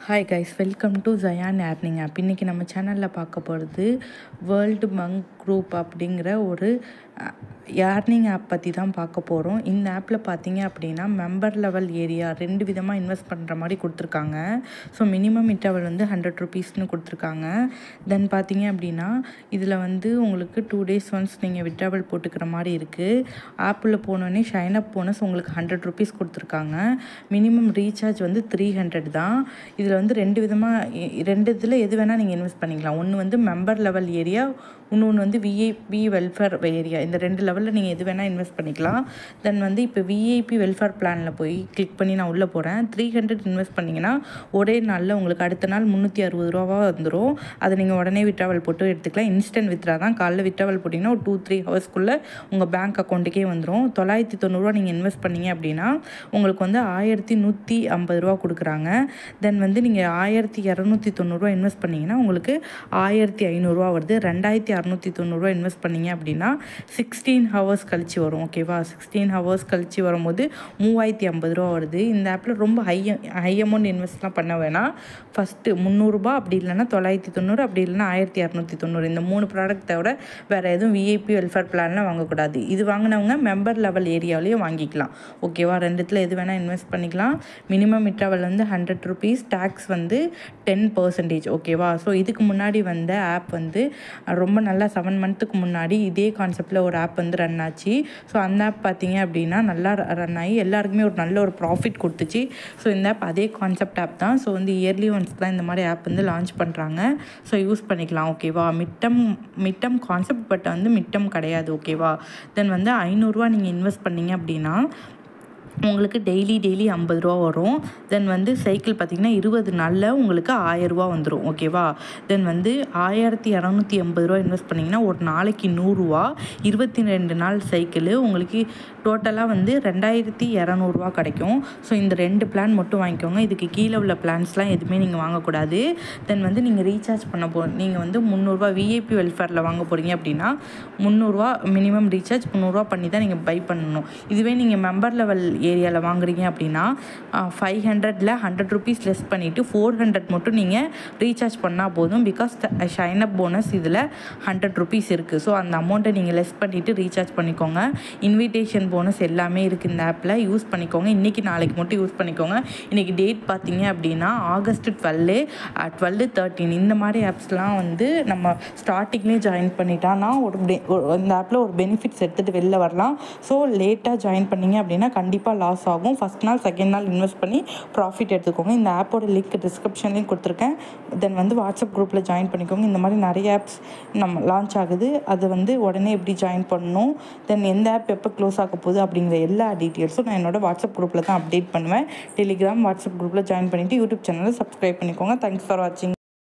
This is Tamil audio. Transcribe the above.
Hi guys, welcome to Jayan earning app. இன்றைக்கி நம்ம சேனலில் பார்க்க போகிறது வேர்ல்டு மங்க் குரூப் அப்படிங்கிற ஒரு ஏர்னிங் ஆப் பற்றி தான் பார்க்க போகிறோம். இந்த ஆப்பில் பார்த்தீங்க அப்படின்னா மெம்பர் லெவல் ஏரியா 2 விதமாக இன்வெஸ்ட் பண்ணுற மாதிரி கொடுத்துருக்காங்க. ஸோ மினிமம் விட்ராவல் வந்து 100 ருபீஸ்னு கொடுத்துருக்காங்க. தென் பார்த்தீங்க அப்படின்னா இதில் வந்து உங்களுக்கு 2 days ஒன்ஸ் நீங்கள் விட்ராவல் போட்டுக்கிற மாதிரி இருக்குது. ஆப்பில் போனோடனே ஷைன் அப் போனஸ் உங்களுக்கு 100 ருபீஸ் கொடுத்துருக்காங்க. மினிமம் ரீசார்ஜ் வந்து 300 தான். இதில் வந்து 2 விதமாக 2 இதில் எது வேணால் நீங்கள் இன்வெஸ்ட் பண்ணிக்கலாம். ஒன்று வந்து மெம்பர் லெவல் ஏரியா, இன்னொன்று வந்து விஐபி வெல்ஃபேர் ஏரியா. இந்த 2 லெவலில் நீங்கள் எது வேணால் இன்வெஸ்ட் பண்ணிக்கலாம். தென் வந்து இப்போ விஐபி வெல்ஃபேர் பிளானில் போய் கிளிக் பண்ணி நான் உள்ளே போகிறேன். 300 இன்வெஸ்ட் பண்ணிங்கன்னா ஒரே நாளில் உங்களுக்கு அடுத்த நாள் 360 ரூபாவாக வந்துடும். அதை நீங்கள் உடனே விட்ராவல் போட்டு எடுத்துக்கலாம். இன்ஸ்டன்ட் வித்ரா தான். காலைல விட்ராவல் போட்டிங்கன்னா ஒரு 2-3 ஹவர்ஸ்க்குள்ளே உங்கள் பேங்க் அக்கௌண்ட்டுக்கே வந்துடும். 990 ரூபா நீங்கள் இன்வெஸ்ட் பண்ணீங்க அப்படின்னா உங்களுக்கு வந்து 1150 ரூபா கொடுக்குறாங்க. தென் வந்து நீங்கள் 1290 ரூபா இன்வெஸ்ட் பண்ணிங்கன்னா உங்களுக்கு 1500 ரூபா வருது. 2690 ரூபா இன்வெஸ்ட் பண்ணிங்க அப்படின்னா 16 ஹவர்ஸ் கழிச்சு வரும். ஓகேவா? 16 ஹவர்ஸ் கழிச்சு வரும்போது 3050 ரூபா வருது. இந்த ஆப்பில் ரொம்ப ஹை அமௌண்ட் இன்வெஸ்ட்லாம் பண்ண வேணாம். ஃபஸ்ட்டு 300 ரூபா, அப்படி இல்லைன்னா 990, அப்படி இல்லைன்னா 1690. இந்த 3 ப்ராடக்ட் தவிர வேறு எதுவும் விஐபி வெல்ஃபேர் பிளான்லாம் வாங்கக்கூடாது. இது வாங்கினவங்க மெம்பர் லெவல் ஏரியாவிலையும் வாங்கிக்கலாம். ஓகேவா? 2த்தில் எது வேணால் இன்வெஸ்ட் பண்ணிக்கலாம். மினிமம் விட்ராவல் வந்து 100 ருபீஸ், டேக்ஸ் வந்து 10%. ஓகேவா? ஸோ இதுக்கு முன்னாடி வந்த ஆப் வந்து ரொம்ப நல்லா 7 மந்த்துக்கு முன்னாடி இதே கான்செப்டில் ஒரு ஆப் வந்து ரன் ஆச்சு. ஸோ அந்த ஆப் பார்த்தீங்க அப்படின்னா நல்லா ரன் ஆகி எல்லாருக்குமே ஒரு நல்ல ஒரு ப்ராஃபிட் கொடுத்துச்சு. ஸோ இந்த ஆப் அதே கான்செப்ட் ஆப் தான். ஸோ வந்து இயர்லி ஒன்ஸ் தான் இந்த மாதிரி ஆப் வந்து லான்ச் பண்ணுறாங்க. ஸோ யூஸ் பண்ணிக்கலாம். ஓகேவா? மிட்டம் கான்செப்ட், பட் வந்து மிட்டம் கிடையாது. ஓகேவா? தென் வந்து 500 ரூபா நீங்கள் இன்வெஸ்ட் பண்ணீங்க அப்படின்னா உங்களுக்கு டெய்லி 50 ரூபா வரும். தென் வந்து சைக்கிள் பார்த்திங்கன்னா 20 நாளில் உங்களுக்கு 1000 ரூபா வந்துடும். ஓகேவா? தென் வந்து 1250 ரூபா இன்வெஸ்ட் பண்ணிங்கன்னா ஒரு நாளைக்கு 100 ரூபா, 22 நாள் சைக்கிள் உங்களுக்கு டோட்டலாக வந்து 2200 ரூபா கிடைக்கும். ஸோ இந்த 2 பிளான் மட்டும் வாங்கிக்கோங்க. இதுக்கு கீழே உள்ள பிளான்ஸ்லாம் எதுவுமே நீங்கள் வாங்கக்கூடாது. தென் வந்து நீங்கள் ரீசார்ஜ் பண்ண நீங்கள் வந்து 300 ரூபா விஐபி வெல்ஃபேரில் வாங்க போகிறீங்க அப்படின்னா 300 ரூபா மினிமம் ரீசார்ஜ் 300 ரூபா பண்ணி தான் நீங்கள் பை பண்ணணும். இதுவே நீங்கள் மெம்பர் லெவல் ஏரியாவில் வாங்குறீங்க அப்படின்னா 500ல் 100 ருபீஸ் லெஸ் பண்ணிவிட்டு 400 மட்டும் நீங்கள் ரீசார்ஜ் பண்ணால் போதும். பிகாஸ் ஷைன் அப் போனஸ் இதில் 100 ருபீஸ் இருக்குது. ஸோ அந்த அமௌண்ட்டை நீங்கள் லெஸ் பண்ணிவிட்டு ரீசார்ஜ் பண்ணிக்கோங்க. இன்விடேஷன் போனஸ் எல்லாமே இருக்குது இந்த ஆப்பில். யூஸ் பண்ணிக்கோங்க. இன்றைக்கி நாளைக்கு மட்டும் யூஸ் பண்ணிக்கோங்க. இன்றைக்கி டேட் பார்த்தீங்க அப்படின்னா ஆகஸ்ட் 12, 13 இந்த மாதிரி ஆப்ஸ்லாம் வந்து நம்ம ஸ்டார்டிங்லேயே ஜாயின் பண்ணிட்டான்னா இந்த ஆப்பில் ஒரு பெனிஃபிட்ஸ் எடுத்துகிட்டு வெளில வரலாம். ஸோ லேட்டாக ஜாயின் பண்ணிங்க அப்படின்னா கண்டிப்பாக லாஸ் ஆகும். ஃபஸ்ட் நாள் செகண்ட் நாள் இன்வெஸ்ட் பண்ணி ப்ராஃபிட் எடுத்துக்கோங்க. இந்த ஆப்போட லிங்க் டிஸ்கிரிப்ஷன்லேயும் கொடுத்துருக்கேன். தென் வந்து வாட்ஸ்அப் குரூப்பில் ஜாயின் பண்ணிக்கோங்க. இந்த மாதிரி நிறைய ஆப்ஸ் நம்ம லான்ச் ஆகுது. அது வந்து உடனே எப்படி ஜாயின் பண்ணணும், தென் எந்த ஆப் எப்போ க்ளோஸ் ஆக போகுது அப்படிங்கிற எல்லா டீட்டெயில்ஸும் நான் என்னோட வாட்ஸ்அப் குரூப்பில் தான் அப்டேட் பண்ணுவேன். டெலிகிராம் வாட்ஸ்அப் குரூப்பில் ஜாயின் பண்ணிவிட்டு யூடியூப் சேனலை சப்ஸ்கிரைப் பண்ணிக்கோங்க. தேங்க்ஸ் ஃபார் வாட்சிங்.